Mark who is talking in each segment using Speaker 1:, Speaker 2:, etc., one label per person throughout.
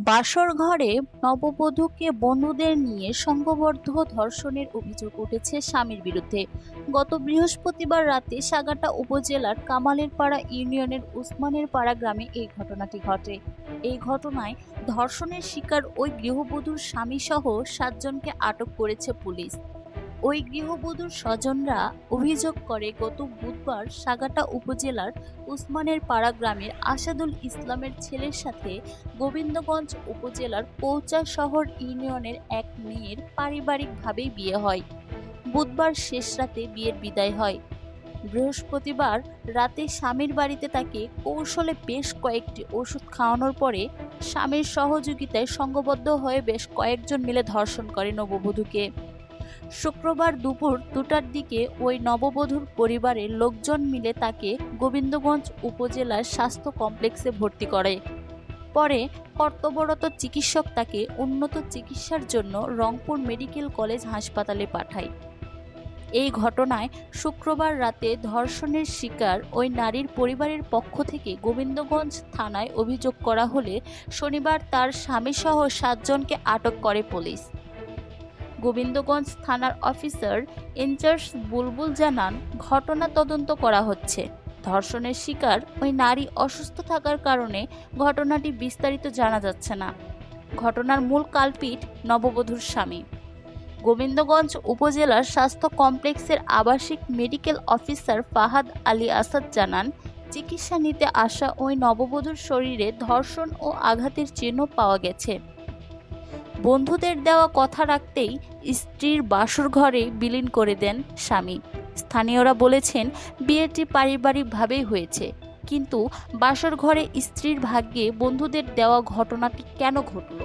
Speaker 1: বাসর ঘরে নববধূকে বন্ধুদের নিয়ে সংঘবদ্ধ ধর্ষণের অভিযোগ উঠেছে স্বামীর বিরুদ্ধে। গত বৃহস্পতিবার রাতে সাগাটা উপজেলার কামালেরপাড়া ইউনিয়নের উসমানের পাড়া গ্রামে এই ঘটনাটি ঘটে। এই ঘটনায় ধর্ষণের শিকার ওই গৃহবধূর স্বামীসহ 7 জনকে আটক করেছে পুলিশ। ওই গৃহবধূর স্বজনরা অভিযোগ করে, গত বুধবার সাগাটা উপজেলার উসমানের পাড়া গ্রামের আসাদুল ইসলামের ছেলের সাথে গোবিন্দগঞ্জ উপজেলার পৌচা শহর ইউনিয়নের এক মেয়ের পারিবারিকভাবেই বিয়ে হয়। বুধবার শেষ রাতে বিয়ের বিদায় হয়। বৃহস্পতিবার রাতে স্বামীর বাড়িতে তাকে কৌশলে বেশ কয়েকটি ওষুধ খাওয়ানোর পরে স্বামীর সহযোগিতায় সংঘবদ্ধ হয়ে বেশ কয়েকজন মিলে ধর্ষণ করে নববধূকে। শুক্রবার দুপুর 2টার দিকে ওই নববধূর পরিবারের লোকজন মিলে তাকে গোবিন্দগঞ্জ উপজেলার স্বাস্থ্য কমপ্লেক্সে ভর্তি করে। পরে কর্তব্যরত চিকিৎসক তাকে উন্নত চিকিৎসার জন্য রংপুর মেডিকেল কলেজ হাসপাতালে পাঠায়। এই ঘটনায় শুক্রবার রাতে ধর্ষণের শিকার ওই নারীর পরিবারের পক্ষ থেকে গোবিন্দগঞ্জ থানায় অভিযোগ করা হলে শনিবার তার স্বামীসহ 7 জনকে আটক করে পুলিশ। গোবিন্দগঞ্জ থানার অফিসার ইনচার্জ বুলবুল জানান, ঘটনা তদন্ত করা হচ্ছে। ধর্ষণের শিকার ওই নারী অসুস্থ থাকার কারণে ঘটনাটি বিস্তারিত জানা যাচ্ছে না। ঘটনার মূল কালপিট নববধূর স্বামী। গোবিন্দগঞ্জ উপজেলার স্বাস্থ্য কমপ্লেক্সের আবাসিক মেডিকেল অফিসার ফাহাদ আলী আসাদ জানান, চিকিৎসা নিতে আসা ওই নববধূর শরীরে ধর্ষণ ও আঘাতের চিহ্ন পাওয়া গেছে। বন্ধুদের দেওয়া কথা রাখতেই স্ত্রীর বাসর ঘরে বিলীন করে দেন স্বামী। স্থানীয়রা বলেছেন, বিয়েটি পারিবারিকভাবেই হয়েছে, কিন্তু বাসর ঘরে স্ত্রীর ভাগ্যে বন্ধুদের দেওয়া ঘটনাটি কেন ঘটল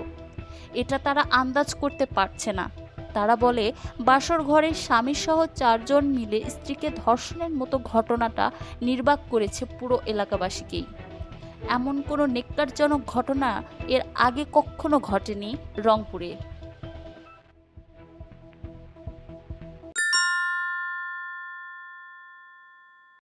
Speaker 1: এটা তারা আন্দাজ করতে পারছে না। তারা বলে, বাসর ঘরে স্বামীসহ 4 জন মিলে স্ত্রীকে ধর্ষণের মতো ঘটনাটা নির্বাক করেছে পুরো এলাকাবাসীকেই। এমন কোনো নেক্কারজনক ঘটনা এর আগে কখনো ঘটেনি রংপুরে।